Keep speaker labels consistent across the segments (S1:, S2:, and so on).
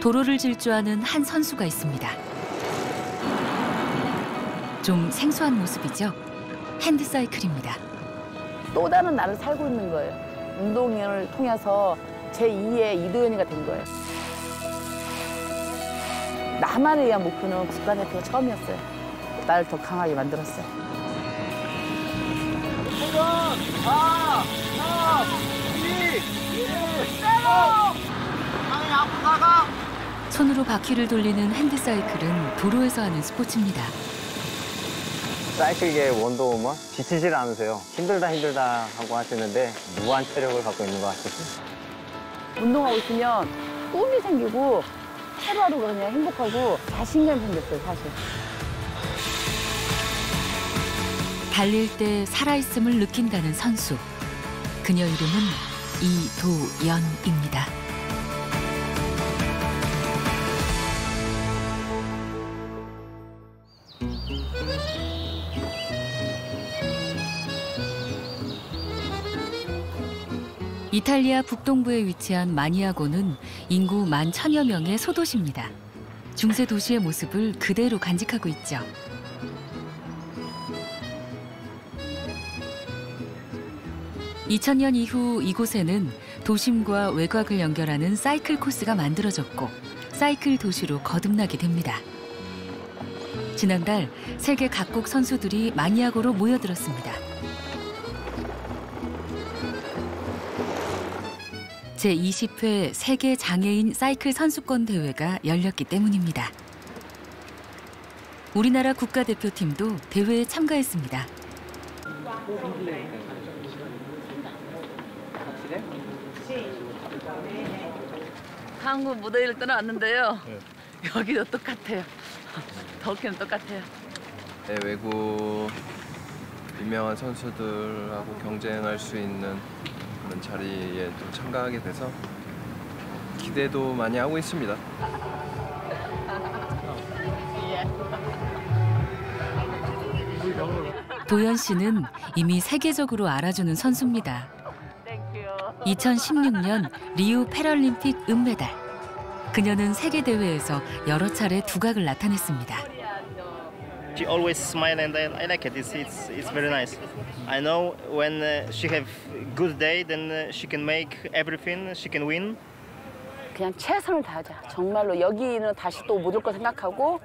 S1: 도로를 질주하는 한 선수가 있습니다. 좀 생소한 모습이죠. 핸드사이클입니다.
S2: 또 다른 나를 살고 있는 거예요. 운동을 통해서 제2의 이도현이가 된 거예요. 나만을 위한 목표는 국가대표가 처음이었어요. 나를 더 강하게 만들었어요.
S3: 도전! 4, 3, 2, 1, 방향 앞으로 나가!
S1: 손으로 바퀴를 돌리는 핸드사이클은 도로에서 하는 스포츠입니다.
S4: 사이클계 원더우먼 지치질 않으세요. 힘들다 하고 하시는데 무한 체력을 갖고 있는 것 같으세요.
S2: 운동하고 있으면 꿈이 생기고 하루하루가 그냥 행복하고 자신감이 생겼어요, 사실.
S1: 달릴 때 살아있음을 느낀다는 선수. 그녀 이름은 이도연입니다. 이탈리아 북동부에 위치한 마니아고는 인구 11,000여 명의 소도시입니다. 중세 도시의 모습을 그대로 간직하고 있죠. (2000년) 이후 이곳에는 도심과 외곽을 연결하는 사이클 코스가 만들어졌고 사이클 도시로 거듭나게 됩니다. 지난달 세계 각국 선수들이 마니아고로 모여들었습니다. 제20회 세계 장애인 사이클 선수권 대회가 열렸기 때문입니다. 우리나라 국가대표팀도 대회에 참가했습니다.
S2: 한국 무대를 떠나왔는데요. 여기도 똑같아요. 더욱이는 똑같아요.
S5: 네, 외국 유명한 선수들하고 경쟁할 수 있는 그런 자리에 또 참가하게 돼서 기대도 많이 하고 있습니다.
S1: 도연 씨는 이미 세계적으로 알아주는 선수입니다. 2016년 리우 패럴림픽 은메달. 그녀는 세계 대회에서 여러 차례 두각을 나타냈습니다.
S6: She always smile and I like it. It's very nice. I know when she have good day, then she can make everything. She can win.
S2: 그냥 최선을 다하자. 정말로 여기는 다시 또 못 올 거 생각하고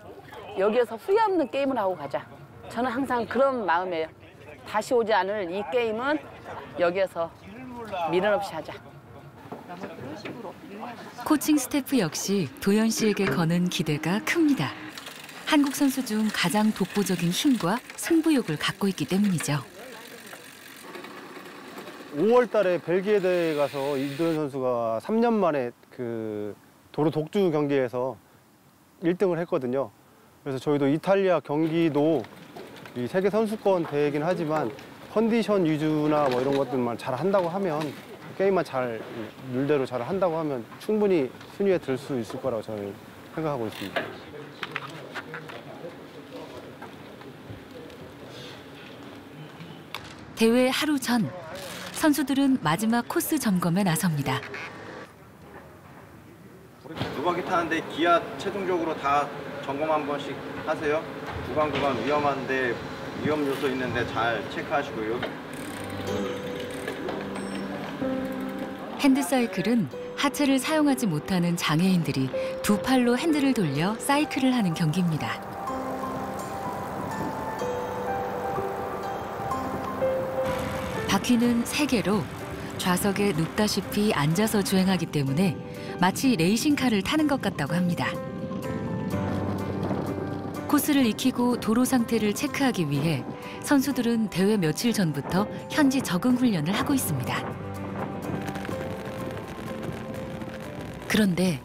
S2: 여기에서 후회 없는 게임을 하고 가자. 저는 항상 그런 마음이에요. 다시 오지 않을 이 게임은 여기에서 미련 없이 하자.
S1: 코칭 스태프 역시 도연 씨에게 거는 기대가 큽니다. 한국 선수 중 가장 독보적인 힘과 승부욕을 갖고 있기 때문이죠.
S7: 5월 달에 벨기에 대회에 가서 이도현 선수가 3년 만에 그 도로 독주 경기에서 1등을 했거든요. 그래서 저희도 이탈리아 경기도 이 세계 선수권 대회이긴 하지만 컨디션 위주나 뭐 이런 것들만 잘 한다고 하면 게임만 잘 룰대로 잘 한다고 하면 충분히 순위에 들 수 있을 거라고 저는 생각하고 있습니다.
S1: 대회 하루 전, 선수들은 마지막 코스 점검에 나섭니다.
S4: 두 바퀴 타는데 기아 최종적으로 다 점검 한 번씩 하세요. 구간 위험한데 위험 요소 있는데 잘 체크하시고요.
S1: 핸드사이클은 하체를 사용하지 못하는 장애인들이 두 팔로 핸들을 돌려 사이클을 하는 경기입니다. 바퀴는 3개로 좌석에 눕다시피 앉아서 주행하기 때문에 마치 레이싱카를 타는 것 같다고 합니다. 코스를 익히고 도로 상태를 체크하기 위해 선수들은 대회 며칠 전부터 현지 적응 훈련을 하고 있습니다. 그런데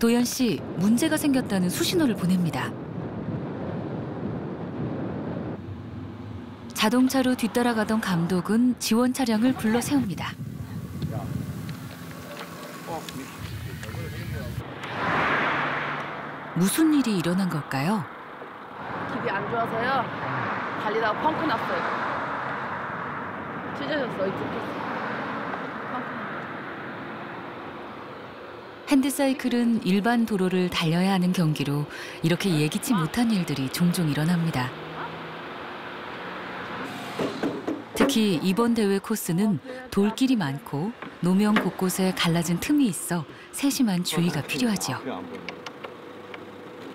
S1: 도연 씨, 문제가 생겼다는 수신호를 보냅니다. 자동차로 뒤따라가던 감독은 지원 차량을 불러 세웁니다. 무슨 일이 일어난 걸까요?
S2: 길이 안 좋아서요. 달리다가 펑크 났어요. 찢어졌어, 이쪽. 펑크.
S1: 핸드사이클은 일반 도로를 달려야 하는 경기로 이렇게 예기치 못한 일들이 종종 일어납니다. 특히 이번 대회 코스는 돌길이 많고 노면 곳곳에 갈라진 틈이 있어 세심한 주의가 필요하지요.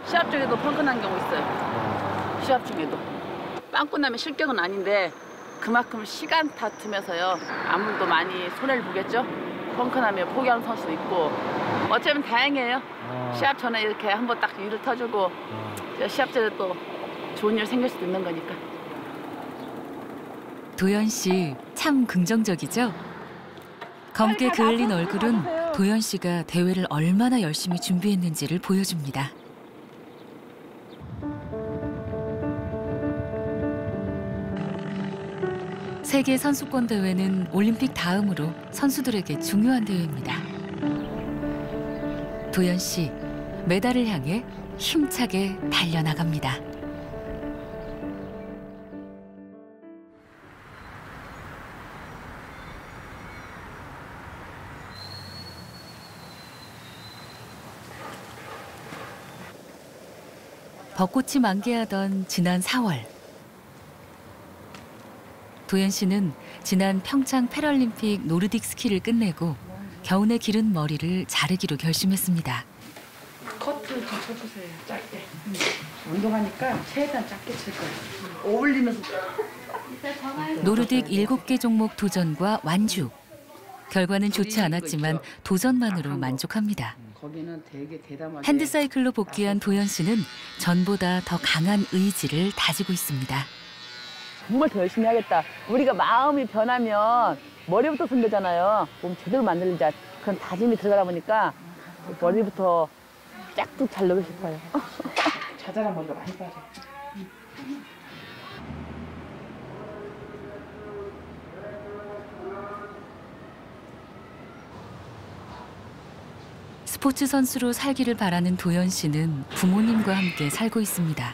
S2: 시합 중에도 펑크 난 경우 있어요. 시합 중에도. 빵꾸 나면 실격은 아닌데 그만큼 시간 다툼에서요. 아무래도 많이 손해를 보겠죠. 펑크 나면 포기하는 선수도 있고. 어쩌면 다행이에요. 시합 전에 이렇게 한번 딱 일을 터주고 시합 전에 또 좋은 일 생길 수도 있는 거니까.
S1: 도연 씨 참 긍정적이죠? 검게 그을린 얼굴은 도연 씨가 대회를 얼마나 열심히 준비했는지를 보여줍니다. 세계 선수권 대회는 올림픽 다음으로 선수들에게 중요한 대회입니다. 도연 씨, 메달을 향해 힘차게 달려나갑니다. 벚꽃이 만개하던 지난 4월. 도연 씨는 지난 평창 패럴림픽 노르딕 스키를 끝내고 겨우내 기른 머리를 자르기로 결심했습니다.
S2: 커트 좀 쳐주세요. 짧게. 운동하니까 최대한 짧게 칠 거예요. 어울리면서.
S1: 노르딕 7개 종목 도전과 완주. 결과는 좋지 않았지만 도전만으로 만족합니다.
S2: 거기는 되게 대담하게.
S1: 핸드사이클로 복귀한 도연 씨는 전보다 더 강한 의지를 다지고 있습니다.
S2: 정말 더 열심히 하겠다. 우리가 마음이 변하면 머리부터 손대잖아요. 몸 제대로 만들자. 그런 다짐이 들어가다 보니까 머리부터 쫙쭉 자르고 싶어요. 자잘한 머리가 많이 빠져.
S1: 스포츠 선수로 살기를 바라는 도연 씨는 부모님과 함께 살고 있습니다.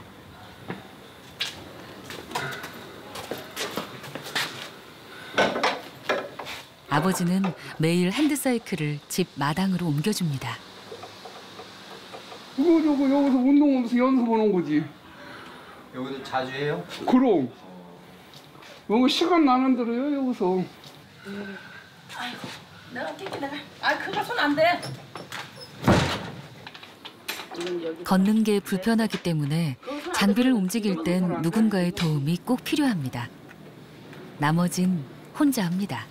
S1: 아버지는 매일 핸드사이클을 집 마당으로 옮겨줍니다.
S8: 이거 저거 여기서 운동하면서 연습하는 거지.
S4: 여기서 자주 해요?
S8: 그럼. 여기 시간 나는 대로요 여기서.
S2: 아이고, 내가 끼끼 내가. 아, 그거 손 안 돼.
S1: 걷는 게 불편하기 때문에 장비를 움직일 땐 누군가의 도움이 꼭 필요합니다. 나머진 혼자 합니다.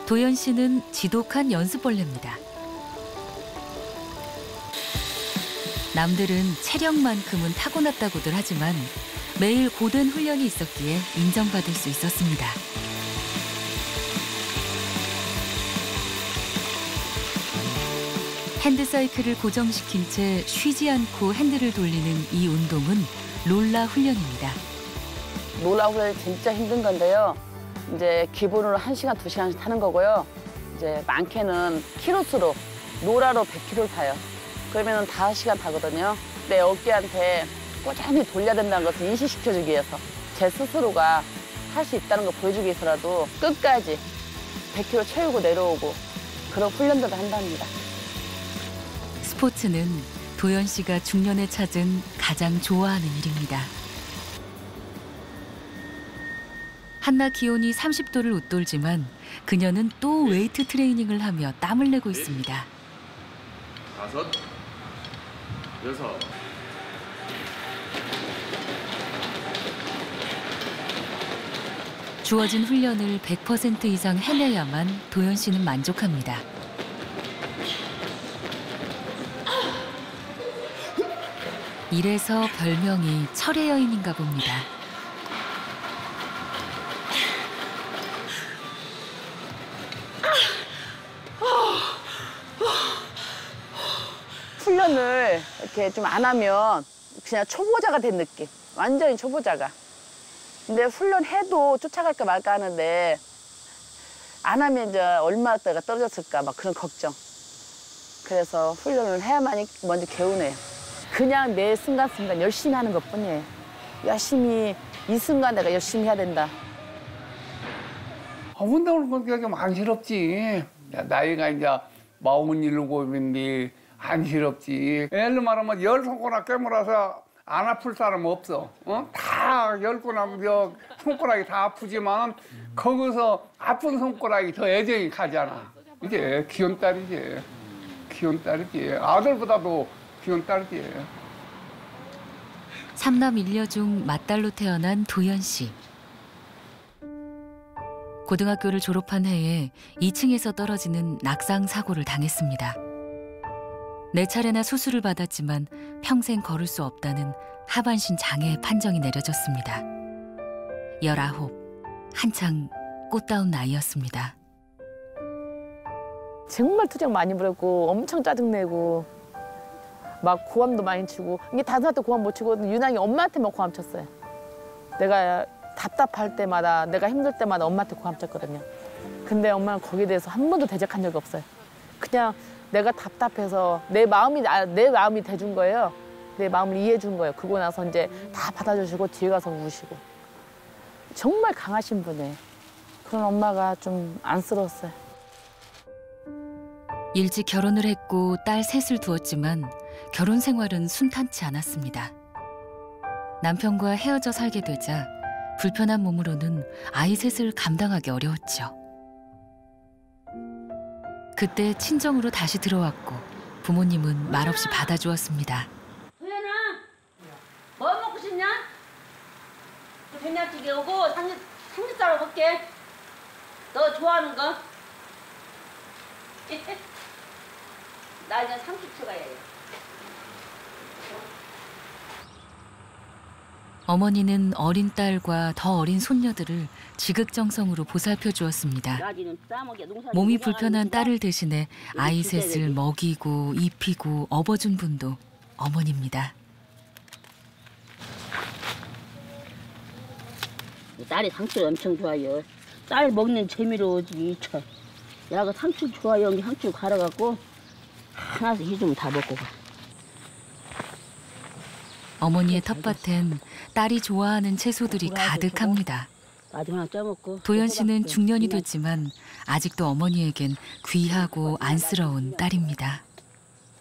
S1: 도연 씨는 지독한 연습벌레입니다. 남들은 체력만큼은 타고났다고들 하지만 매일 고된 훈련이 있었기에 인정받을 수 있었습니다. 핸드사이클을 고정시킨 채 쉬지 않고 핸들을 돌리는 이 운동은 롤라 훈련입니다.
S2: 롤라 훈련이 진짜 힘든 건데요. 이제 기본으로 1시간, 2시간씩 타는 거고요. 이제 많게는 키로수로 롤라로 100km를 타요. 그러면 5시간 타거든요. 내 어깨한테 꾸준히 돌려야 된다는 것을 인식시켜주기 위해서 제 스스로가 할 수 있다는 걸 보여주기 위해서라도 끝까지 100km 채우고 내려오고 그런 훈련들을 한답니다.
S1: 스포츠는 도연 씨가 중년에 찾은 가장 좋아하는 일입니다. 한낮 기온이 30도를 웃돌지만 그녀는 또 웨이트 트레이닝을 하며 땀을 내고 있습니다.
S3: 5, 6.
S1: 주어진 훈련을 100% 이상 해내야만 도연 씨는 만족합니다. 이래서 별명이 철의 여인인가 봅니다.
S2: 훈련을 이렇게 좀 안 하면 그냥 초보자가 된 느낌. 완전히 초보자가. 근데 훈련해도 쫓아갈까 말까 하는데 안 하면 이제 얼마나 때가 떨어졌을까 막 그런 걱정. 그래서 훈련을 해야만이 먼저 개운해요. 그냥 내 순간순간 열심히 하는 것뿐이에요. 열심히 이 순간 내가 열심히 해야 된다.
S8: 운동을 그렇게 좀 안쓰럽지. 나이가 이제 47인데 안쓰럽지. 예를 말하면 10손가락 깨물어서 안 아플 사람 없어. 다 10손가락 손가락이 다 아프지만 거기서 아픈 손가락이 더 애정이 가잖아. 이게 귀여운 딸이지. 귀여운 딸이지. 아들보다도 귀여운 딸이지.
S1: 삼남 일녀 중 맏딸로 태어난 도연 씨. 고등학교를 졸업한 해에 2층에서 떨어지는 낙상 사고를 당했습니다. 4차례나 수술을 받았지만 평생 걸을 수 없다는 하반신 장애 판정이 내려졌습니다. 19, 한창 꽃다운 나이였습니다.
S2: 정말 투정 많이 부렸고 엄청 짜증내고 막 고함도 많이 치고 이게 다른 사람한테 고함 못 치고 유난히 엄마한테만 고함 쳤어요. 내가 답답할 때마다 내가 힘들 때마다 엄마한테 고함 쳤거든요. 근데 엄마는 거기에 대해서 한 번도 대적한 적이 없어요. 그냥 내가 답답해서 내 마음이 돼준 거예요. 내 마음을 이해해 준 거예요. 그러고 나서 이제 다 받아주시고 뒤에 가서 우시고. 정말 강하신 분이에요. 그런 엄마가 좀 안쓰러웠어요.
S1: 일찍 결혼을 했고 딸 셋을 두었지만 결혼 생활은 순탄치 않았습니다. 남편과 헤어져 살게 되자 불편한 몸으로는 아이 셋을 감당하기 어려웠죠. 그때 친정으로 다시 들어왔고 부모님은 말없이 받아주었습니다.
S9: 도연아, 뭐 먹고 싶냐? 된장찌개 오고 삼겹살 먹게. 너 좋아하는 거? 나 이제 30초 가야 해.
S1: 어머니는 어린 딸과 더 어린 손녀들을 지극정성으로 보살펴 주었습니다. 몸이 불편한 딸을 대신해 아이 셋을 먹이고 입히고 업어준 분도 어머니입니다.
S9: 딸이 상추를 엄청 좋아해요. 딸 먹는 재미로 미쳐. 야가 상추 좋아해요. 여기 상추 갈아갖고 하나씩 해주면 다 먹고 가.
S1: 어머니의 텃밭엔 딸이 좋아하는 채소들이 가득합니다. 도연 씨는 중년이 됐지만 아직도 어머니에겐 귀하고 안쓰러운 딸입니다.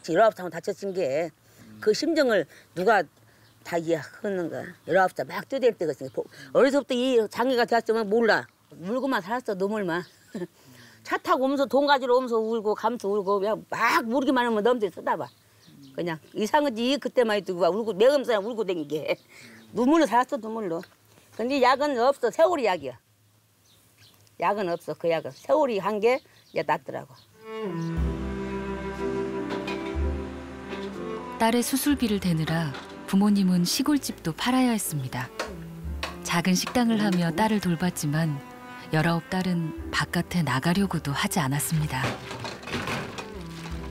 S9: 19살 다쳤은 게 그 심정을 누가 다 이해하는가. 19살 막 뛰어댈 때가 있어요. 어려서부터 이 장애가 되었으면 몰라. 울고만 살았어, 너물만. 차 타고 오면서 돈 가지러 오면서 울고 감도 울고 그냥 막 울기만 하면 넘들 쳐다봐. 그냥 이상하지 그때만 해도 울고 매음새나 울고 댕기게. 눈물로 살았어, 눈물로. 근데 약은 없어. 세월이 약이야. 약은 없어. 그 약은 세월이 한 게 낫더라고.
S1: 딸의 수술비를 대느라 부모님은 시골집도 팔아야 했습니다. 작은 식당을 하며 딸을 돌봤지만 19딸은 바깥에 나가려고도 하지 않았습니다.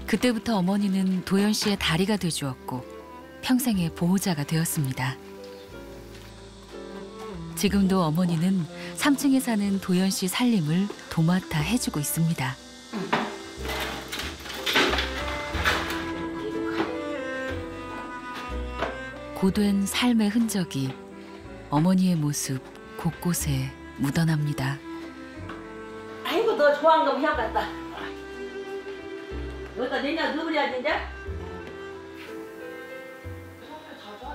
S1: 그때부터 어머니는 도연 씨의 다리가 돼주었고 평생의 보호자가 되었습니다. 지금도 어머니는 3층에 사는 도연 씨 살림을 도맡아 해주고 있습니다. 고된 삶의 흔적이 어머니의 모습 곳곳에 묻어납니다.
S9: 아이고 너 좋아하는 거 해봤다. 여기다 내냐 누구래야 되냐?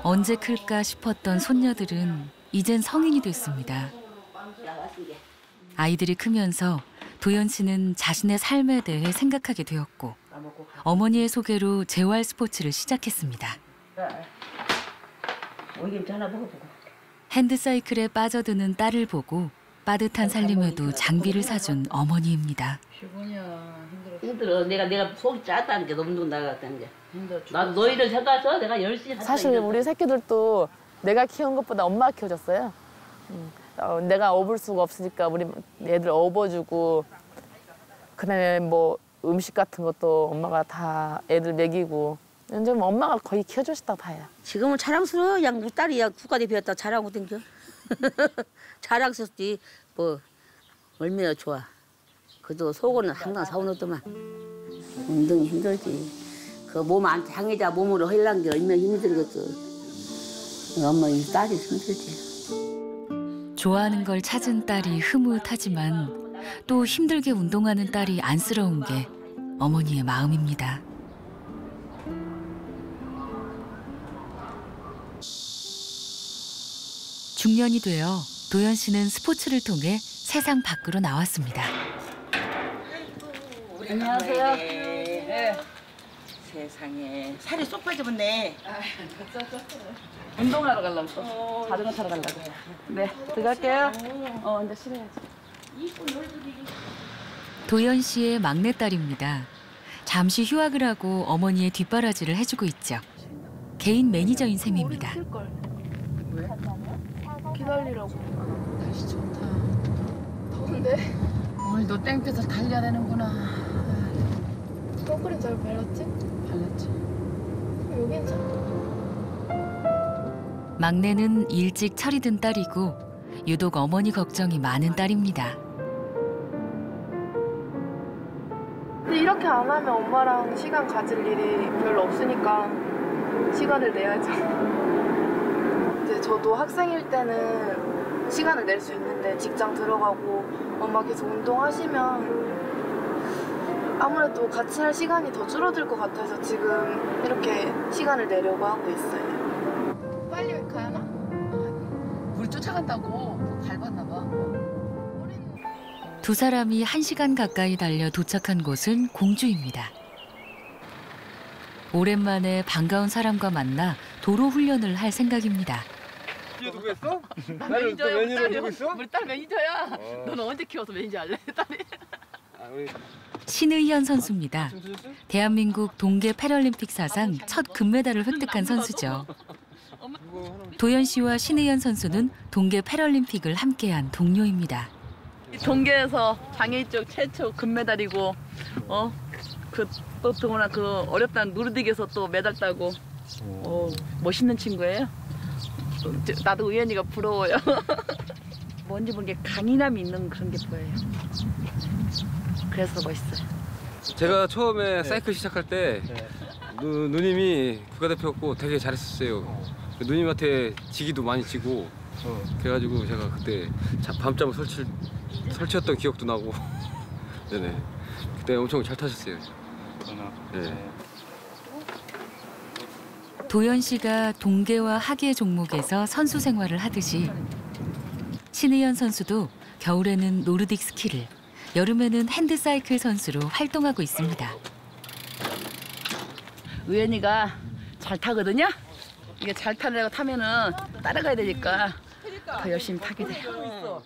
S1: 언제 클까 싶었던 손녀들은 이젠 성인이 됐습니다. 아이들이 크면서 도연 씨는 자신의 삶에 대해 생각하게 되었고 어머니의 소개로 재활 스포츠를 시작했습니다. 핸드사이클에 빠져드는 딸을 보고 빠듯한 살림에도 장비를 사준 어머니입니다.
S9: 힘들어. 내가 속이 짰다는 게 너무 나갔다는 게. 나도 너희를 생각해서 내가 열심히
S2: 사실 우리 새끼들도 내가 키운 것보다 엄마가 키워줬어요. 내가 업을 수가 없으니까 우리 애들 업어주고 그다음에 뭐 음식 같은 것도 엄마가 다 애들 먹이고 이제 엄마가 거의 키워주셨다고 봐요.
S9: 지금은 자랑스러워. 그냥 우리 딸이 국가대표였다 잘하고 댕겨. 자랑스럽지. 뭐 얼마나 좋아. 그래도 속은 항상 사오놓더만. 운동이 힘들지. 그 몸 안 장애자 몸으로 하려는 게 얼마나 힘들겠어. 엄마 이 딸이 힘들지.
S1: 좋아하는 걸 찾은 딸이 흐뭇하지만 또 힘들게 운동하는 딸이 안쓰러운 게 어머니의 마음입니다. 중년이 되어 도연 씨는 스포츠를 통해 세상 밖으로 나왔습니다.
S9: 안녕하세요. 네. 세상에 살이 쏙 빠져버네.
S2: 운동하러 가려고 또 자전거 타러 가려고. 네, 들어갈게요. 이제 실어야지.
S1: 도연 씨의 막내딸입니다. 잠시 휴학을 하고 어머니의 뒷바라지를 해주고 있죠. 개인 매니저인 셈입니다.
S10: 왜? 기다리라고. 날씨 좋다. 더운데? 오늘도 땡볕에서 달려야 되는구나. 선크림 잘 발랐지? 발랐지. 여긴 잘.
S1: 막내는 일찍 철이 든 딸이고 유독 어머니 걱정이 많은 딸입니다.
S10: 근데 이렇게 안 하면 엄마랑 시간 가질 일이 별로 없으니까 시간을 내야죠. 이제 저도 학생일 때는 시간을 낼 수 있는데 직장 들어가고 엄마 계속 운동하시면 아무래도 같이 할 시간이 더 줄어들 것 같아서 지금 이렇게 시간을 내려고 하고 있어요. 빨리 가나?
S2: 우리 쫓아간다고 밟았나 봐.
S1: 두 사람이 1시간 가까이 달려 도착한 곳은 공주입니다. 오랜만에 반가운 사람과 만나 도로 훈련을 할 생각입니다.
S7: 누구 했어?
S2: 매니저야.
S7: 매니저 있어?
S2: 우리 딸 매니저야. 너는 언제 키워서 매니저 할래? 딸이.
S1: 신의현 선수입니다. 대한민국 동계 패럴림픽 사상 첫 금메달을 획득한 선수죠. 도연 씨와 신의현 선수는 동계 패럴림픽을 함께한 동료입니다.
S2: 동계에서 장애인 쪽 최초 금메달이고, 또 더구나 그 어렵다는 노르딕에서 또 메달 따고, 멋있는 친구예요. 나도 우연이가 부러워요. 뭔지 모르게 강인함이 있는 그런 게 보여요. 그래서 멋있어요.
S11: 제가 처음에 사이클 시작할 때 누님이 국가대표였고 되게 잘했었어요. 누님한테 지기도 많이 지고 그래가지고 제가 그때 밤잠을 설치했던 기억도 나고 네네 그때 엄청 잘 타셨어요. 네.
S1: 도연 씨가 동계와 하계 종목에서 선수 생활을 하듯이 신의현 선수도 겨울에는 노르딕 스키를, 여름에는 핸드사이클 선수로 활동하고 있습니다.
S2: 우연이가 잘 타거든요. 이게 잘 타려고 타면은 따라가야 되니까 더 열심히 타게 돼요.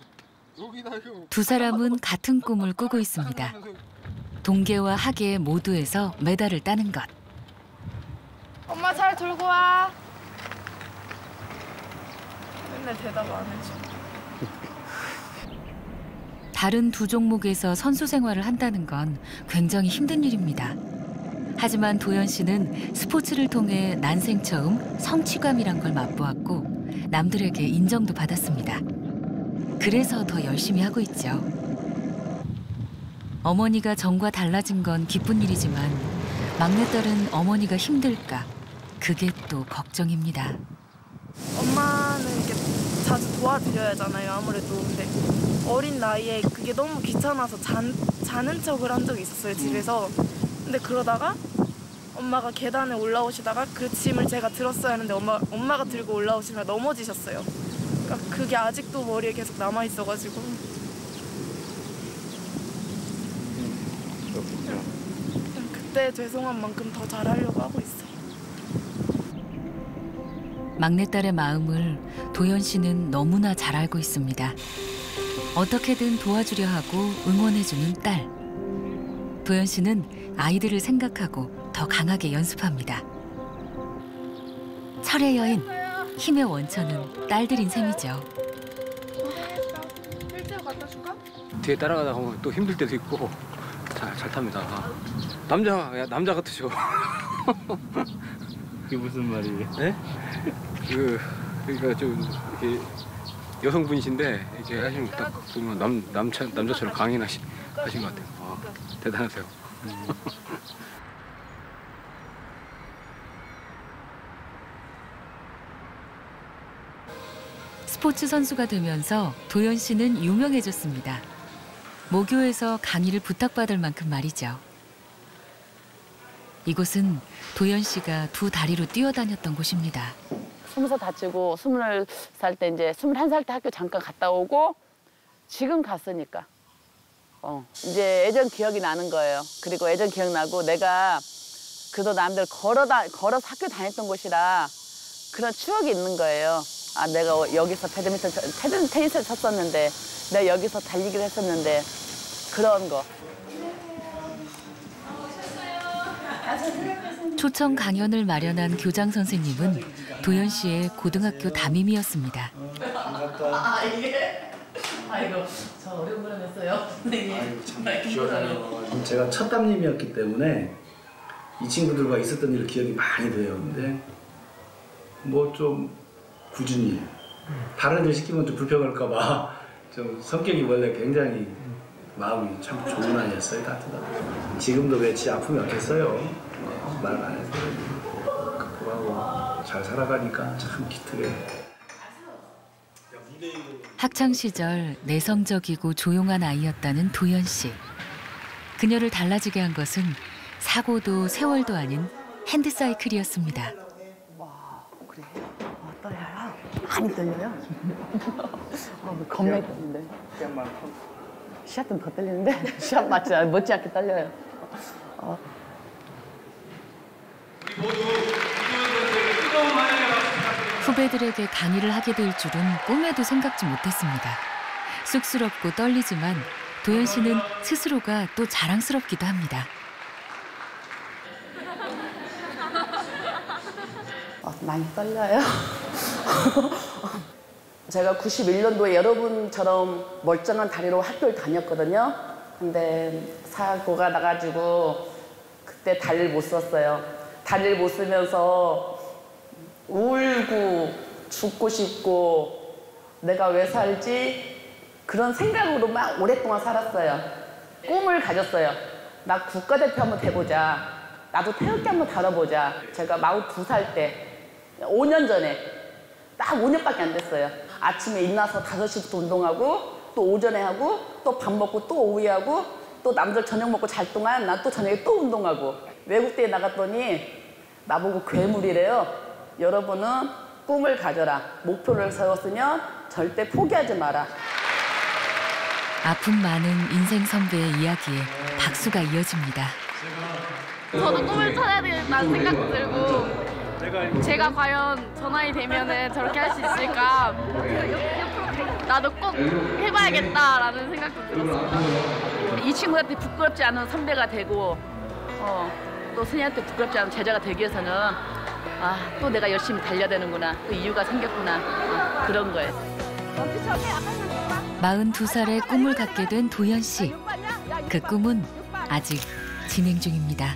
S1: 두 사람은 같은 꿈을 꾸고 있습니다. 동계와 하계 모두에서 메달을 따는 것.
S10: 엄마 잘 돌고 와. 맨날 대답 안 해줘.
S1: 다른 두 종목에서 선수 생활을 한다는 건 굉장히 힘든 일입니다. 하지만 도연 씨는 스포츠를 통해 난생 처음 성취감이란 걸 맛보았고 남들에게 인정도 받았습니다. 그래서 더 열심히 하고 있죠. 어머니가 전과 달라진 건 기쁜 일이지만 막내딸은 어머니가 힘들까 그게 또 걱정입니다.
S10: 엄마는 이렇게 자주 도와드려야 하잖아요, 아무래도. 근데 어린 나이에 그게 너무 귀찮아서 자는 척을 한 적이 있었어요, 집에서. 근데 그러다가 엄마가 계단에 올라오시다가 그 짐을 제가 들었어야 하는데 엄마가 들고 올라오시다가 넘어지셨어요. 그러니까 그게 아직도 머리에 계속 남아있어가지고. 그때 죄송한 만큼 더 잘하려고 하고 있어요.
S1: 막내딸의 마음을 도연 씨는 너무나 잘 알고 있습니다. 어떻게든 도와주려 하고 응원해주는 딸. 도연 씨는 아이들을 생각하고 더 강하게 연습합니다. 철의 여인, 힘의 원천은 딸들인 셈이죠.
S10: 휠체어 갖다 줄까?
S11: 뒤에 따라가다 보면 또 힘들 때도 있고 잘 탑니다. 남자 같으셔.
S3: 그게 무슨 말이에요?
S11: 네? 그러니까 좀 이렇게 여성분이신데 이렇게 하시면 딱 보면 남자처럼 강인하신 것 같아요. 대단하세요.
S1: 스포츠 선수가 되면서 도연 씨는 유명해졌습니다. 모교에서 강의를 부탁받을 만큼 말이죠. 이곳은 도연 씨가 두 다리로 뛰어다녔던 곳입니다.
S2: 20살 다치고 20살 때 이제 21살 때 학교 잠깐 갔다 오고 지금 갔으니까 이제 예전 기억이 나는 거예요. 그리고 예전 기억나고 내가 그래도 남들 걸어서 학교 다녔던 곳이라 그런 추억이 있는 거예요. 아, 내가 여기서 테니스를 쳤었는데 내가 여기서 달리기를 했었는데 그런 거.
S1: 초청 강연을 마련한 교장 선생님은 도연 씨의 고등학교 담임이었습니다.
S2: 아이고, 저 어려운 걸 했어요.
S12: 아이고, 참 기억나요. 제가 첫 담임이었기 때문에 이 친구들과 있었던 일 기억이 많이 돼요. 근데 뭐 좀 꾸준히 다른 일 시키면 좀 불평할까 봐 좀 성격이 원래 굉장히 마음이 참 좋은 아이였어요. 따뜻하고. 지금도 왠지 아픔이 없겠어요. 말 안 해서 극복하고 잘 살아가니까 참 기특해요.
S1: 학창 시절 내성적이고 조용한 아이였다는 도연 씨. 그녀를 달라지게 한 것은 사고도 세월도 아닌 핸드사이클이었습니다.
S2: 와, 그래. 떨려요? 많이 떨려요? 겁나 떨리는데. 시합 때는 더 떨리는데? 시합 맞지 못지않게 떨려요.
S1: 후배들에게 강의를 하게 될 줄은 꿈에도 생각지 못했습니다. 쑥스럽고 떨리지만 도연 씨는 스스로가 또 자랑스럽기도 합니다.
S2: 많이 떨려요. 제가 91년도에 여러분처럼 멀쩡한 다리로 학교를 다녔거든요. 근데 사고가 나가지고 그때 다리를 못 썼어요. 다리를 못 쓰면서 울고 죽고 싶고 내가 왜 살지? 그런 생각으로 막 오랫동안 살았어요. 꿈을 가졌어요. 나 국가대표 한번 돼보자. 나도 태극기 한번 달아보자. 제가 42살 때 5년 전에 딱 5년밖에 안 됐어요. 아침에 일어나서 5시부터 운동하고 또 오전에 하고 또 밥 먹고 또 오후에 하고 또 남들 저녁 먹고 잘 동안 나 또 저녁에 또 운동하고 외국대에 나갔더니 나보고 괴물이래요. 여러분은 꿈을 가져라. 목표를 세웠으면 절대 포기하지 마라.
S1: 아픔 많은 인생 선배의 이야기에 박수가 이어집니다.
S10: 저도 꿈을 찾아야 되겠다는 생각도 들고 제가 과연 저 나이 되면은 저렇게 할 수 있을까 나도 꼭 해봐야겠다라는 생각도 들었습니다.
S2: 이 친구한테 부끄럽지 않은 선배가 되고 또 선생님한테 부끄럽지 않은 제자가 되기 위해서는 또 내가 열심히 달려야 되는구나. 또 이유가 생겼구나. 그런 거예요.
S1: 42살의 꿈을 갖게 된 도연 씨. 그 꿈은 아직 진행 중입니다.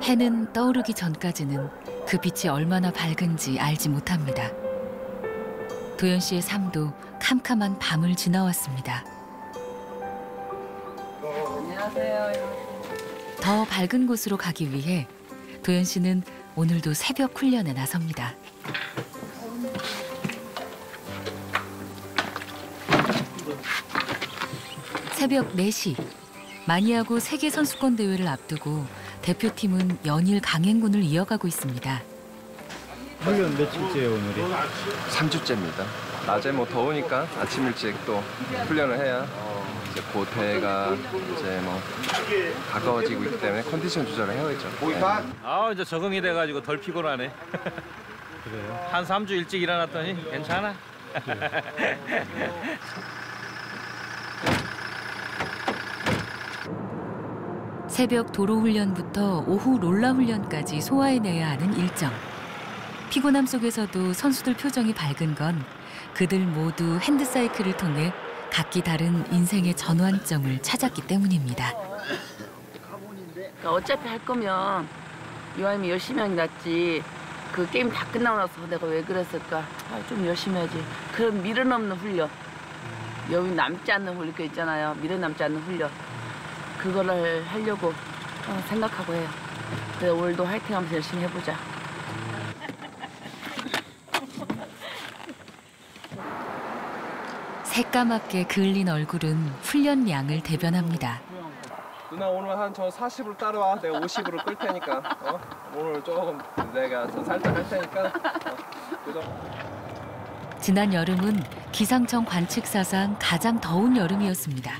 S1: 해는 떠오르기 전까지는 그 빛이 얼마나 밝은지 알지 못합니다. 도연 씨의 삶도 캄캄한 밤을 지나왔습니다.
S2: 안녕하세요.
S1: 더 밝은 곳으로 가기 위해 도연 씨는 오늘도 새벽 훈련에 나섭니다. 새벽 4시, 마니아고 세계선수권 대회를 앞두고 대표팀은 연일 강행군을 이어가고 있습니다.
S13: 훈련 며칠째예요, 오늘이?
S5: 3주째입니다. 낮에 뭐 더우니까 아침 일찍 또 훈련을 해야 이제 그 대회가 이제 뭐 가까워지고 있기 때문에 컨디션 조절을 해야겠죠.
S13: 아, 이제 적응이 돼가지고 덜 피곤하네. 그래요? 한 3주 일찍 일어났더니 괜찮아.
S1: 새벽 도로 훈련부터 오후 롤라 훈련까지 소화해내야 하는 일정. 피곤함 속에서도 선수들 표정이 밝은 건 그들 모두 핸드사이클을 통해 각기 다른 인생의 전환점을 찾았기 때문입니다.
S2: 그러니까 어차피 할 거면 이왕이면 열심히 하는 게 낫지. 그 게임 다 끝나고 나서 내가 왜 그랬을까? 좀 열심히 하지. 그런 미련 없는 훈련. 여기 남지 않는 훈련 있잖아요. 미련 남지 않는 훈련. 그거를 하려고 생각하고 해요. 그래서 오늘도 화이팅하면서 열심히 해보자.
S1: 새까맣게 그을린 얼굴은 훈련량을 대변합니다.
S5: 누나 오늘 한 저 40으로 따라와. 내가 50으로 끌 테니까. 오늘 조금 내가 살짝 할 테니까.
S1: 지난 여름은 기상청 관측사상 가장 더운 여름이었습니다.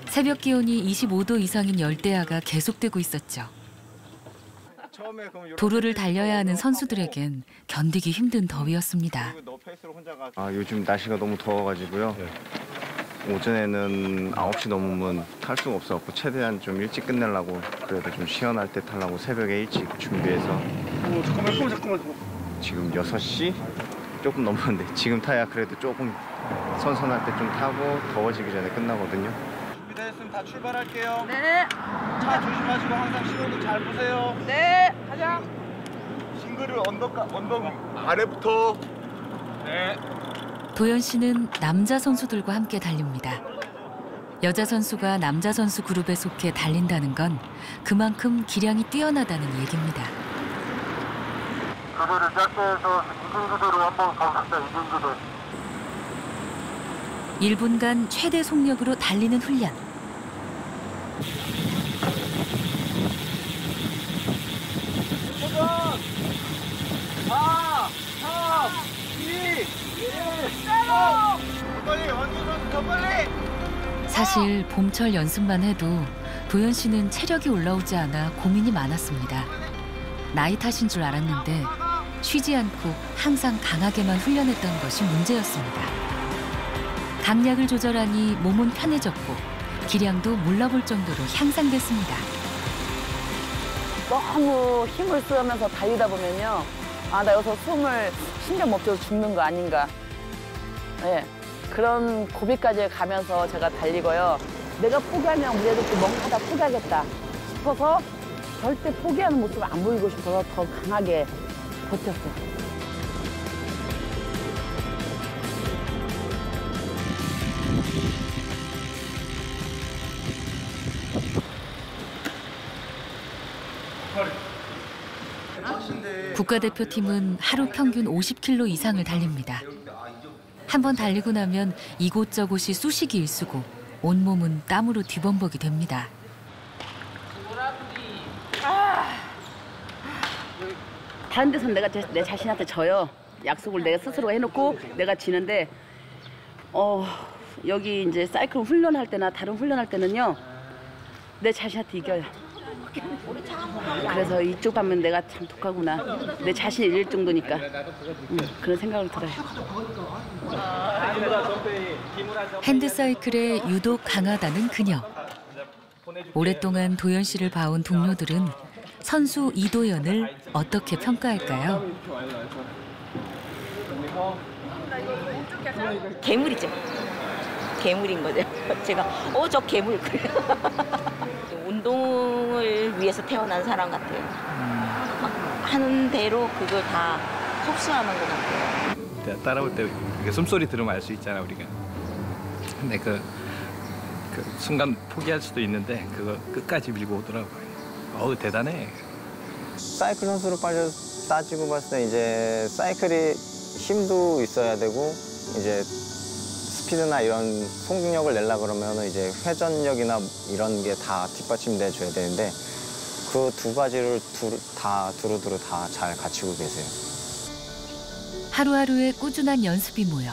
S1: 새벽 기온이 25도 이상인 열대야가 계속되고 있었죠. 도로를 달려야 하는 선수들에겐 견디기 힘든 더위였습니다.
S4: 요즘 날씨가 너무 더워가지고요. 오전에는 9시 넘으면 탈 수가 없어갖고 최대한 좀 일찍 끝내려고 그래도 좀 시원할 때 타려고 새벽에 일찍 준비해서 잠깐만. 지금 6시 조금 넘었는데 지금 타야 그래도 조금 선선할 때 좀 타고 더워지기 전에 끝나거든요. 준비됐으면 다 출발할게요.
S2: 네.
S4: 차 조심하시고 항상 신호등 잘 보세요.
S2: 네, 가자.
S4: 싱글을 언덕 아래부터.
S3: 네.
S1: 도연 씨는 남자 선수들과 함께 달립니다. 여자 선수가 남자 선수 그룹에 속해 달린다는 건 그만큼 기량이 뛰어나다는 얘기입니다.
S14: 그거를 짧게 해서 이등급으로 한번 가봅시다. 이등급을.
S1: 1분간 최대 속력으로 달리는 훈련.
S14: 도전! 4, 3, 2, 1, 더 빨리! 원주선 더 빨리!
S1: 사실 봄철 연습만 해도 도연 씨는 체력이 올라오지 않아 고민이 많았습니다. 나이 탓인 줄 알았는데 쉬지 않고 항상 강하게만 훈련했던 것이 문제였습니다. 강약을 조절하니 몸은 편해졌고 기량도 몰라볼 정도로 향상됐습니다.
S2: 너무 힘을 쓰면서 달리다 보면요. 나 여기서 숨을 신경 못 줘서 죽는 거 아닌가. 네, 그런 고비까지 가면서 제가 달리고요. 내가 포기하면 그래도 또 뭔가 다 포기하겠다 싶어서 절대 포기하는 모습을 안 보이고 싶어서 더 강하게 버텼어요.
S1: 국가대표팀은 하루 평균 50km 이상을 달립니다. 한번 달리고 나면 이곳저곳이 쑤시기 일쑤고 온몸은 땀으로 뒤범벅이 됩니다.
S2: 다른 데서는 내가 내 자신한테 져요. 약속을 내가 스스로 해놓고 내가 지는데 여기 이제 사이클 훈련할 때나 다른 훈련할 때는요. 내 자신한테 이겨요. 그래서 이쪽 가면 내가 참 독하구나. 내 자신이 잃을 정도니까. 그런 생각을 들어요.
S1: 핸드사이클에 유독 강하다는 그녀. 오랫동안 도연 씨를 봐온 동료들은 선수 이도연을 어떻게 평가할까요?
S15: 괴물이죠. 괴물인 거죠. 제가 저 괴물 그래요. 운동을 위해서 태어난 사람 같아요. 하는 대로 그걸 다 흡수하는 것 같아요.
S13: 따라올 때 숨소리 들으면 알 수 있잖아 우리가. 근데 그 순간 포기할 수도 있는데 그거 끝까지 밀고 오더라고요. 대단해.
S4: 사이클 선수로 따지고 봤을 때 이제 사이클이 힘도 있어야 되고 이제 스피드나 이런 속력을 내려 그러면 이제 회전력이나 이런 게 다 뒷받침돼 줘야 되는데 그 두 가지를 두루두루 다 잘 갖추고 계세요.
S1: 하루하루의 꾸준한 연습이 모여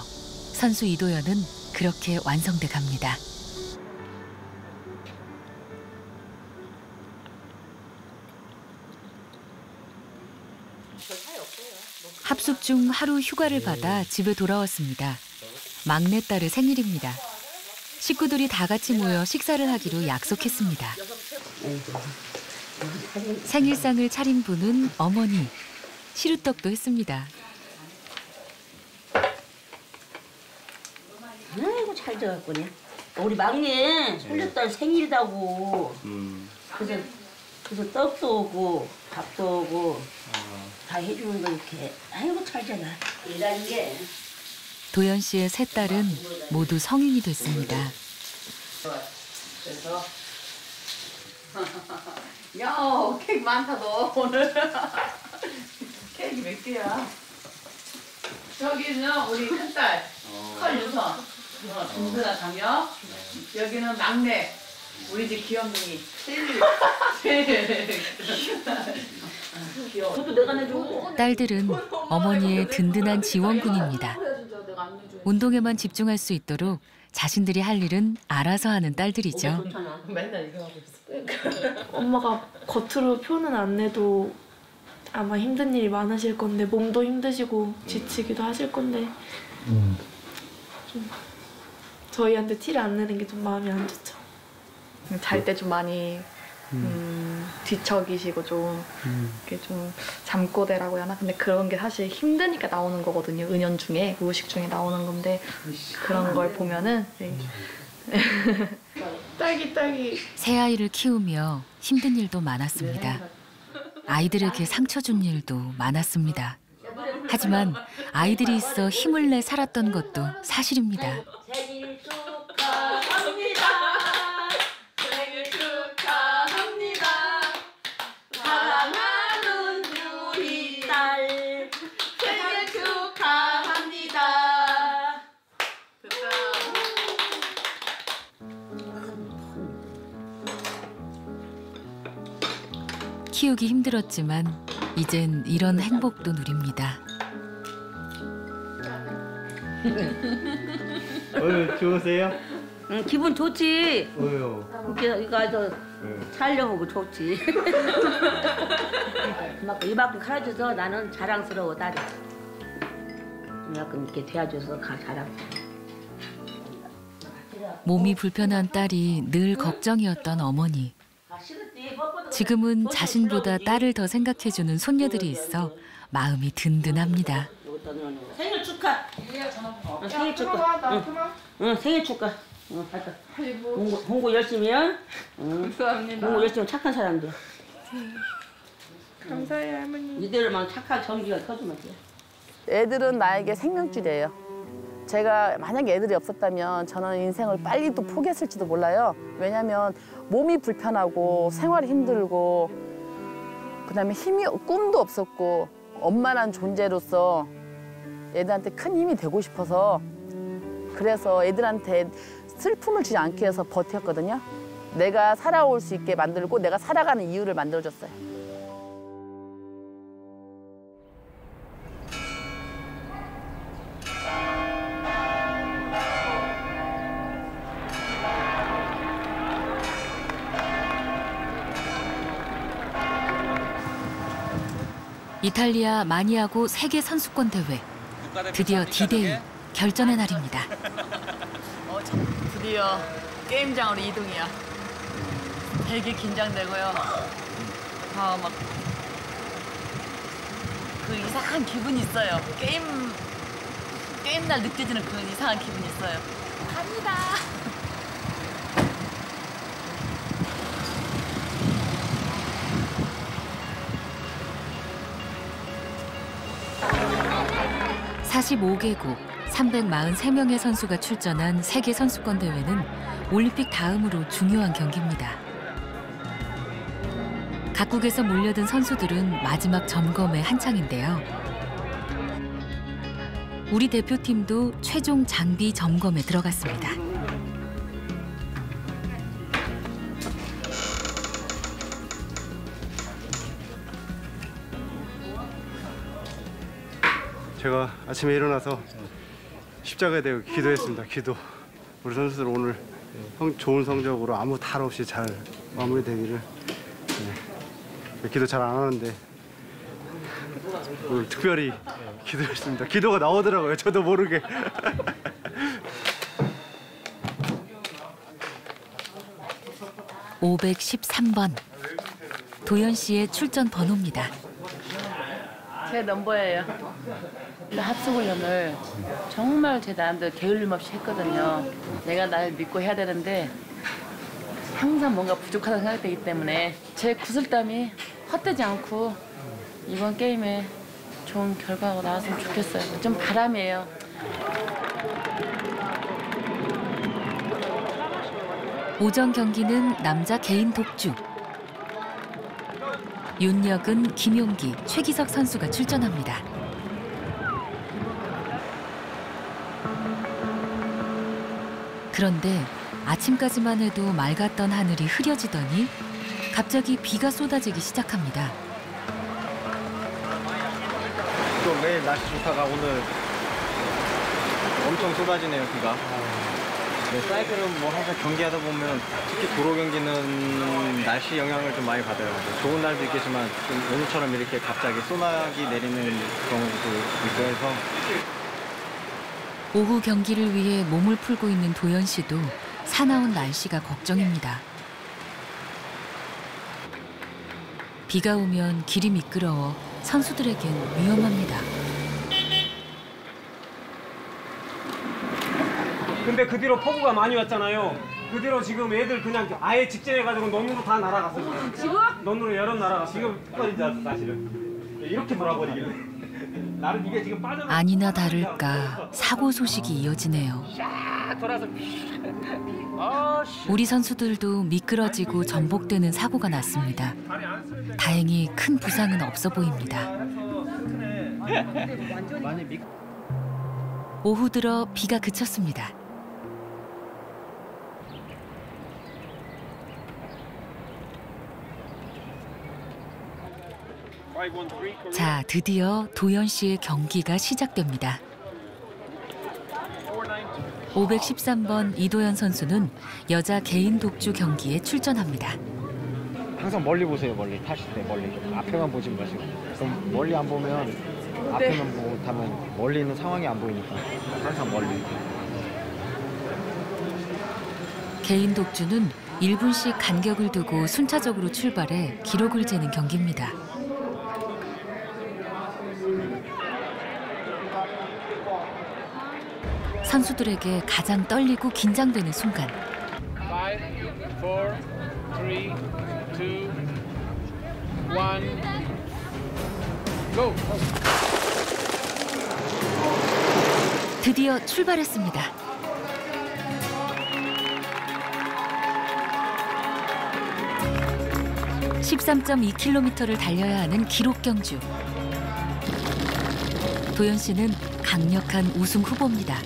S1: 선수 이도연은 그렇게 완성돼 갑니다. 합숙 중 하루 휴가를 받아 집에 돌아왔습니다. 막내딸의 생일입니다. 식구들이 다 같이 모여 식사를 하기로 약속했습니다. 생일상을 차린 분은 어머니. 시루떡도 했습니다.
S9: 아이고 잘 돼갖고네. 우리 막내 손녀딸 생일이라고. 그래서 떡도 오고 밥도 오고 다 해주는 거 이렇게. 아이고 잘 되나. 일하는 게.
S1: 도연 씨의 세 딸은 모두 성인이 됐습니다.
S2: 그래서 야 케이크 많다 너 오늘. 케이크 몇 개야? 저기는 우리 큰딸. 털 유선. 든든한 장녀. 여기는 막내. 우리 집 귀염둥이.
S1: 딸들은 어머니의 든든한 지원군입니다. 운동에만 집중할 수 있도록 자신들이 할 일은 알아서 하는 딸들이죠.
S10: 맨날 이거 하고 있어. 엄마가 겉으로 표는 안 내도 아마 힘든 일이 많으실 건데 몸도 힘드시고 지치기도 하실 건데 좀 저희한테 티를 안 내는 게 좀 마음이 안 좋죠.
S16: 잘 때 좀 많이 뒤척이시고 좀 이렇게 좀 잠꼬대라고 해야 하나? 근데 그런 게 사실 힘드니까 나오는 거거든요. 은연중에 무의식 중에 나오는 건데 그런 걸 보면은
S10: 딸기
S1: 새 아이를 키우며 힘든 일도 많았습니다. 아이들에게 상처 준 일도 많았습니다. 하지만 아이들이 있어 힘을 내 살았던 것도 사실입니다.
S9: 생일 축하합니다. 생일 축하합니다. 사랑하는 우리 딸 생일 축하합니다.
S1: 키우기 힘들었지만 이젠 이런 행복도 누립니다.
S7: 좋으세요?
S9: 응, 기분 좋지.
S7: 왜요?
S9: 이거 아주 촬영하고 좋지. 이만큼 가르쳐서 나는 자랑스러워 딸이. 이만큼 이렇게 도와줘서 자랑.
S1: 몸이 불편한 딸이 늘 걱정이었던 어머니. 지금은 자신보다 딸을 더 생각해주는 손녀들이 있어 마음이 든든합니다.
S9: 생일 축하. 생일 축하. 응, 생일 축하. 공부 열심히 해.
S10: 감사합니다.
S9: 공부 열심히 착한 사람들.
S10: 감사해요 할머니.
S9: 이대로만 착한 정기가 터주면 돼.
S2: 애들은 나에게 생명줄이에요. 제가 만약에 애들이 없었다면 저는 인생을 빨리 또 포기했을지도 몰라요. 왜냐면 몸이 불편하고 생활이 힘들고 그다음에 꿈도 없었고 엄마란 존재로서 애들한테 큰 힘이 되고 싶어서 그래서 애들한테 슬픔을 주지 않기 위해서 버텼거든요. 내가 살아올 수 있게 만들고 내가 살아가는 이유를 만들어줬어요.
S1: 이탈리아 마니아고 세계 선수권 대회. 드디어 D-Day 결전의 날입니다.
S2: 드디어 게임장으로 이동이야. 되게 긴장되고요. 막 그 이상한 기분이 있어요. 게임 날 느껴지는 그런 이상한 기분이 있어요. 갑니다.
S1: (45개국) 343명의 선수가 출전한 세계 선수권 대회는 올림픽 다음으로 중요한 경기입니다. 각국에서 몰려든 선수들은 마지막 점검에 한창인데요. 우리 대표팀도 최종 장비 점검에 들어갔습니다.
S7: 제가 아침에 일어나서 십자가에 대고 기도했습니다. 기도. 우리 선수들 오늘 좋은 성적으로 아무 탈 없이 잘 마무리되기를. 기도 잘 안 하는데 오늘 특별히 기도했습니다. 기도가 나오더라고요. 저도 모르게.
S1: (513번) 도연 씨의 출전 번호입니다.
S2: 제 넘버예요. 합숙훈련을 정말 제 나름대로 게을림 없이 했거든요. 내가 날 믿고 해야 되는데 항상 뭔가 부족하다고 생각되기 때문에 제 구슬땀이 헛되지 않고 이번 게임에 좋은 결과가 나왔으면 좋겠어요. 좀 바람이에요.
S1: 오전 경기는 남자 개인 독주. 윤혁은, 김용기, 최기석 선수가 출전합니다. 그런데 아침까지만 해도 맑았던 하늘이 흐려지더니 갑자기 비가 쏟아지기 시작합니다.
S4: 또 매일 날씨 좋다가 오늘 엄청 쏟아지네요, 비가. 네, 사이클은 뭐 항상 경기하다 보면 특히 도로 경기는 날씨 영향을 좀 많이 받아요. 좋은 날도 있겠지만 좀 오늘처럼 이렇게 갑자기 소나기 내리는 경우도 있고 해서.
S1: 오후 경기를 위해 몸을 풀고 있는 도연 씨도 사나운 날씨가 걱정입니다. 비가 오면 길이 미끄러워 선수들에겐 위험합니다.
S17: 근데 그 뒤로 폭우가 많이 왔잖아요. 그 뒤로 지금 애들 그냥 아예 직진해가지고 논으로 다 날아갔어요. 지금? 논으로 여름 날아갔어요. 지금 끝까지 잤어, 사실은. 이렇게 돌아버리길래. 나는 이게 지금 빠져.
S1: 아니나 다를까 사고 소식이 이어지네요.
S17: 돌아서.
S1: 우리 선수들도 미끄러지고 전복되는 사고가 났습니다. 다행히 큰 부상은 없어 보입니다. 오후 들어 비가 그쳤습니다. 자, 드디어 도연 씨의 경기가 시작됩니다. 513번 이도연 선수는 여자 개인 독주 경기에 출전합니다.
S4: 항상 멀리 보세요, 멀리. 타실 때 멀리. 앞에만 보지 마시고. 그럼 멀리 안 보면 앞에만 보고 타면 멀리 있는 상황이 안 보이니까 항상 멀리.
S1: 개인 독주는 1분씩 간격을 두고 순차적으로 출발해 기록을 재는 경기입니다. 선수들에게 가장 떨리고 긴장되는 순간.
S14: 5, 4, 3, 2, 1, go!
S1: 드디어 출발했습니다. (13.2km를) 달려야 하는 기록 경주. 도연 씨는 강력한 우승 후보입니다.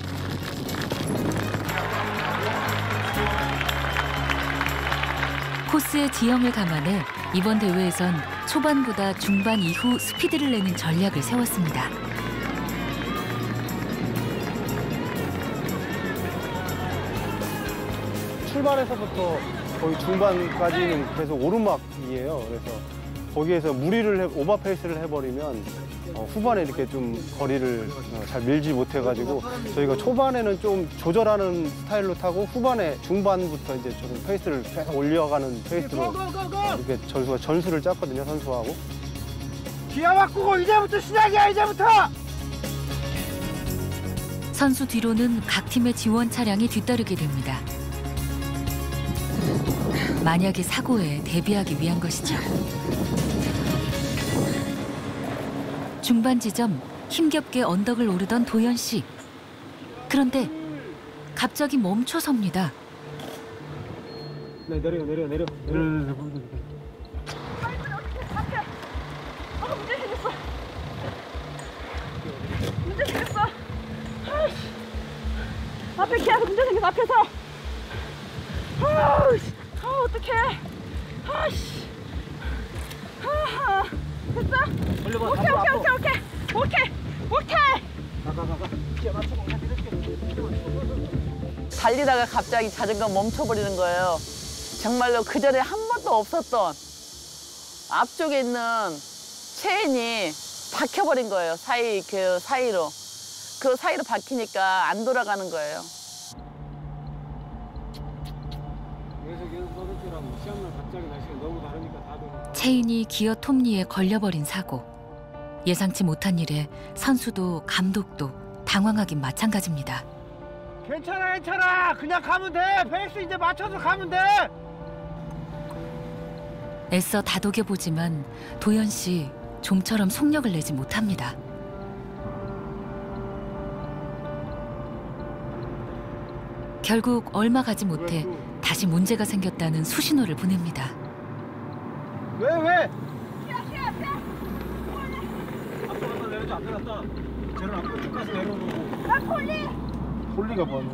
S1: 코스의 지형을 감안해 이번 대회에선 초반보다 중반 이후 스피드를 내는 전략을 세웠습니다.
S7: 출발에서부터 거의 중반까지는 계속 오르막이에요. 그래서 거기에서 무리를 오버페이스를 해버리면 후반에 이렇게 좀 거리를 잘 밀지 못해가지고 저희가 초반에는 좀 조절하는 스타일로 타고 후반에 중반부터 이제 좀 페이스를 계속 올려가는 페이스로 이렇게 전술을 짰거든요, 선수하고.
S14: 기아 바꾸고 이제부터 시작이야, 이제부터!
S1: 선수 뒤로는 각 팀의 지원 차량이 뒤따르게 됩니다. 만약의 사고에 대비하기 위한 것이죠. 중반 지점 힘겹게 언덕을 오르던 도연 씨. 그런데 갑자기 멈춰 섭니다.
S17: 네, 내려.
S10: 문제 생겼어. 문제 생겼어. 앞에 계속 문제 생겼어, 앞에서. 어떡해. 아씨. 됐어? 오케이.
S2: 달리다가 갑자기 자전거 멈춰버리는 거예요. 정말로 그전에 한 번도 없었던 앞쪽에 있는 체인이 박혀버린 거예요. 그 사이로 박히니까 안 돌아가는 거예요.
S1: 체인이 기어 톱니에 걸려버린 사고. 예상치 못한 일에 선수도 감독도 당황하긴 마찬가지입니다.
S14: 괜찮아. 그냥 가면 돼. 페이스 이제 맞춰서 가면 돼.
S1: 애써 다독여보지만 도연 씨 좀처럼 속력을 내지 못합니다. 결국 얼마 가지 못해 다시 문제가 생겼다는 수신호를 보냅니다.
S14: 왜?
S17: 앞에 갔다. 쟤는 앞으로 쭉 가서 내려오고.
S10: 나 폴리!
S7: 폴리가 뭐냐?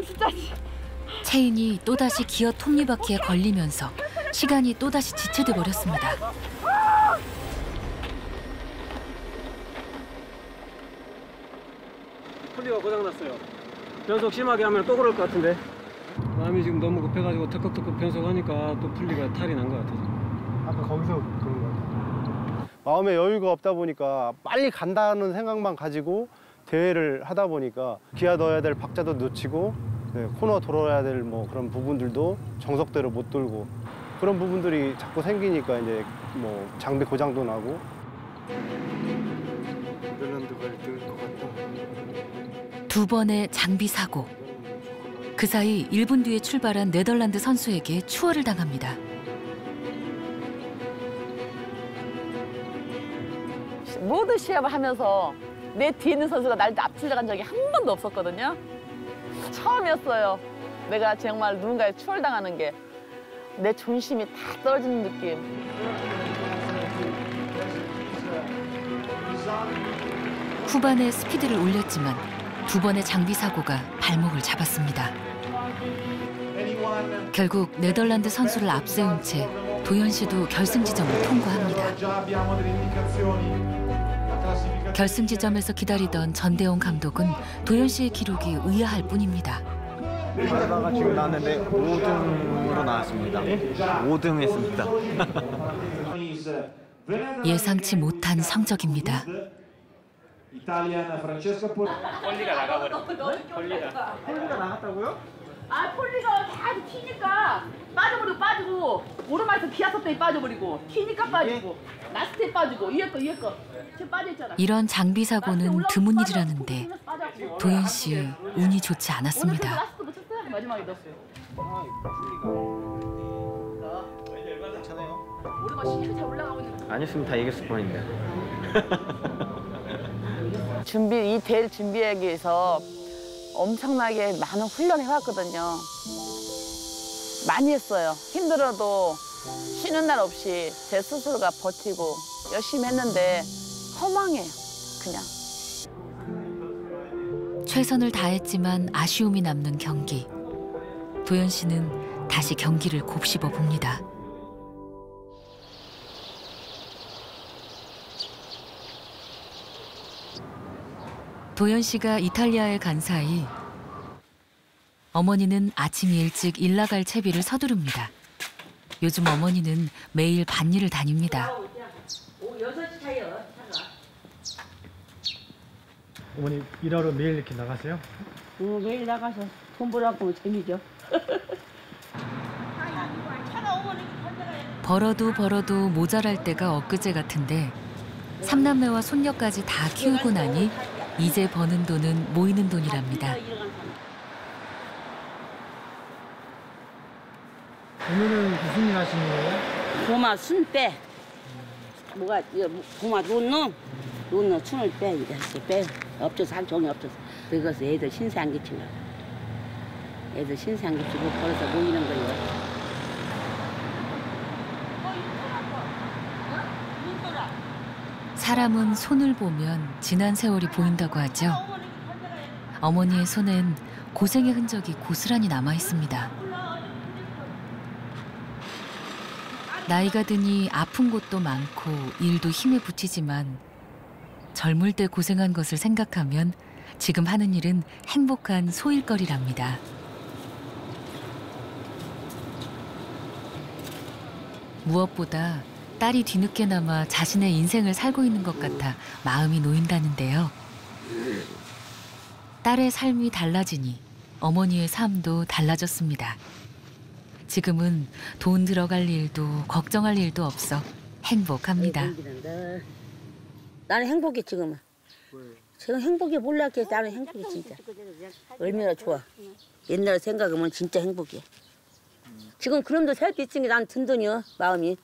S2: 진짜지.
S1: 체인이 또다시 기어 톱니바퀴에 걸리면서 시간이 또다시 지체돼 버렸습니다.
S17: 풀리가 고장났어요. 변속 심하게 하면 또 그럴 것 같은데. 마음이 지금 너무 급해가지고 턱턱턱 변속하니까 또 풀리가 탈이 난 것 같아요.
S7: 아까 거기서 그런 것 같아요. 마음에 여유가 없다 보니까 빨리 간다는 생각만 가지고 대회를 하다 보니까 기아 넣어야 될 박자도 놓치고 코너 돌아야 될 뭐 그런 부분들도 정석대로 못 돌고 그런 부분들이 자꾸 생기니까 이제 뭐 장비 고장도 나고. 네덜란드가 1등일 것 같다.
S1: 2번의 장비 사고. 그 사이 1분 뒤에 출발한 네덜란드 선수에게 추월을 당합니다.
S2: 모든 시합을 하면서 내 뒤에 있는 선수가 날 앞질러간 적이 한 번도 없었거든요. 처음이었어요. 내가 정말 누군가에 추월당하는 게 내 존심이 다 떨어지는 느낌.
S1: 후반에 스피드를 올렸지만 2번의 장비 사고가 발목을 잡았습니다. 결국 네덜란드 선수를 앞세운 채 도현 씨도 결승 지점을 통과합니다. 결승 지점에서 기다리던 전대원 감독은 도현 씨의 기록이 의아할 뿐입니다.
S4: 하다가 지금 나왔는데 5등으로 나왔습니다. 5등 했습니다.
S1: 예상치 못한 성적입니다.
S17: 폴리가 나가버려. 폴리가 나갔다고요?
S2: 아, 폴리가 다 튀니까 빠지고 오르막에서 기아 섰더니 빠져버리고 튀니까 빠지고 라스트에 빠지고 위에 거 지금 빠져있잖아.
S1: 이런 장비 사고는 드문 일이라는데 도현 씨 운이 좋지 않았습니다.
S2: 라스트 못 쳤어요? 마지막에 넣었어요.
S4: 괜찮아요.
S2: 오르막 신이 잘 올라가고 있는.
S4: 아니었으면 다 이겼을 뻔인데.
S2: 이 대회를 준비하기 위해서 엄청나게 많은 훈련을 해왔거든요. 많이 했어요. 힘들어도 쉬는 날 없이 제 스스로가 버티고 열심히 했는데 허망해요, 그냥.
S1: 최선을 다했지만 아쉬움이 남는 경기. 도현 씨는 다시 경기를 곱씹어 봅니다. 도현 씨가 이탈리아에 간 사이 어머니는 아침 일찍 일 나갈 채비를 서두릅니다. 요즘 어머니는 매일 밭일을 다닙니다.
S9: 6시 차요.
S17: 어머니 일하러 매일 이렇게 나가세요?
S9: 매일 나가서 돈 벌어갖고 재미죠.
S1: 벌어도 모자랄 때가 엊그제 같은데 삼남매와 손녀까지 다 키우고 나니 이제 버는 돈은 모이는 돈이랍니다.
S17: 오늘은 무슨 일 하시는 거예요?
S9: 고마 순 빼. 뭐가 고마 논 순을 빼. 이렇게 빼. 엎쳐서 한 종이 엎쳐서. 그것을 애들 신세 안 끼치려고. 애들 신세 안 끼치고 벌어서 모이는 거예요.
S1: 사람은 손을 보면 지난 세월이 보인다고 하죠. 어머니의 손엔 고생의 흔적이 고스란히 남아 있습니다. 나이가 드니 아픈 곳도 많고 일도 힘에 부치지만 젊을 때 고생한 것을 생각하면 지금 하는 일은 행복한 소일거리랍니다. 무엇보다 딸이 뒤늦게나마 자신의 인생을 살고 있는 것 같아 마음이 놓인다는데요. 딸의 삶이 달라지니 어머니의 삶도 달라졌습니다. 지금은 돈 들어갈 일도 걱정할 일도 없어 행복합니다.
S9: 나는 행복해 지금은. 지금 행복해 몰랐게 나는 행복해 진짜. 얼마나 좋아. 옛날 생각하면 진짜 행복해. 지금 그럼도 살 수 있으니 난 든든해요 마음이.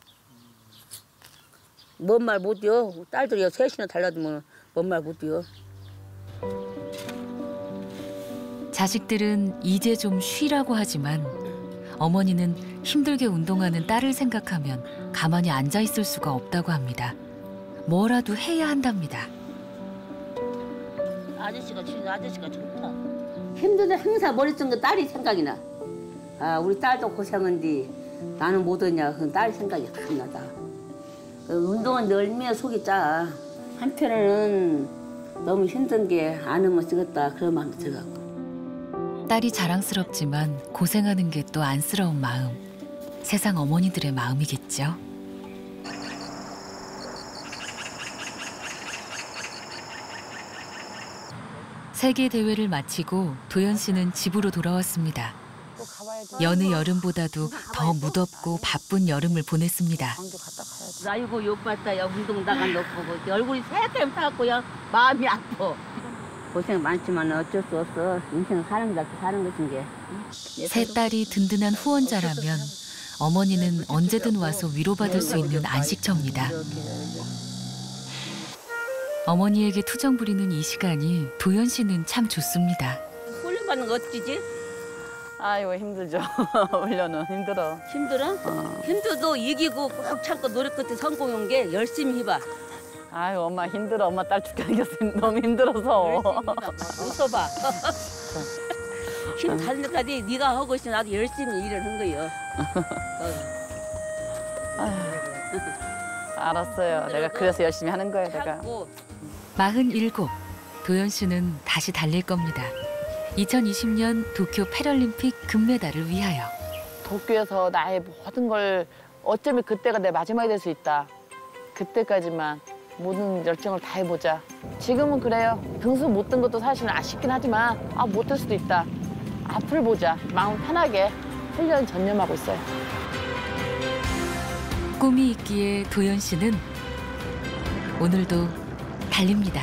S9: 뭔 말 못해요. 딸들이 셋이나 달라두면 뭔 말 못해요.
S1: 자식들은 이제 좀 쉬라고 하지만 어머니는 힘들게 운동하는 딸을 생각하면 가만히 앉아 있을 수가 없다고 합니다. 뭐라도 해야 한답니다.
S9: 아저씨가 좋다. 힘든데 항상 머릿속에 딸이 생각이 나. 아, 우리 딸도 고생한디 나는 못 오냐. 그 딸 생각이 참 나다. 운동은 얼마나 속이 짜. 한편에는 너무 힘든 게 안 하면 쓰겠다 그런 마음이 들어가고.
S1: 딸이 자랑스럽지만 고생하는 게 또 안쓰러운 마음. 세상 어머니들의 마음이겠죠. 세계 대회를 마치고 도연 씨는 집으로 돌아왔습니다. 여느 여름보다도 더 무덥고 바쁜 여름을 보냈습니다.
S9: 아이고 욕봤다. 야 운동 나간 너 보고 얼굴이 새까맣게 타갖고요. 마음이 아파. 고생 많지만 어쩔 수 없어. 인생 사는 게 사는 것인 게.
S1: 세 딸이 든든한 후원자라면 어머니는 언제든 와서 위로받을 수 있는 안식처입니다. 어머니에게 투정 부리는 이 시간이 도연 씨는 참 좋습니다.
S9: 훈련받는 거 어찌지?
S2: 아이고 힘들죠. 훈련은 힘들어.
S9: 힘들어? 힘들어도 이기고 꼭 참고 노래 끝에 성공한 게 열심히 해봐.
S2: 아유 엄마 힘들어. 엄마 딸 죽게 생겼어. 너무 힘들어서.
S9: 웃어봐. 힘 닿는 데까지 네가 하고 있으면 나도 열심히 일을 한 거예요.
S2: 알았어요. 내가 그래서 열심히 하는 거야 내가.
S1: 47. 도연 씨는 다시 달릴 겁니다. 2020년 도쿄 패럴림픽 금메달을 위하여.
S2: 도쿄에서 나의 모든 걸 어쩌면 그때가 내 마지막이 될 수 있다. 그때까지만 모든 열정을 다 해보자. 지금은 그래요. 등수 못 든 것도 사실은 아쉽긴 하지만 못 들 수도 있다. 앞을 보자. 마음 편하게 훈련 전념하고 있어요.
S1: 꿈이 있기에 도연 씨는 오늘도 달립니다.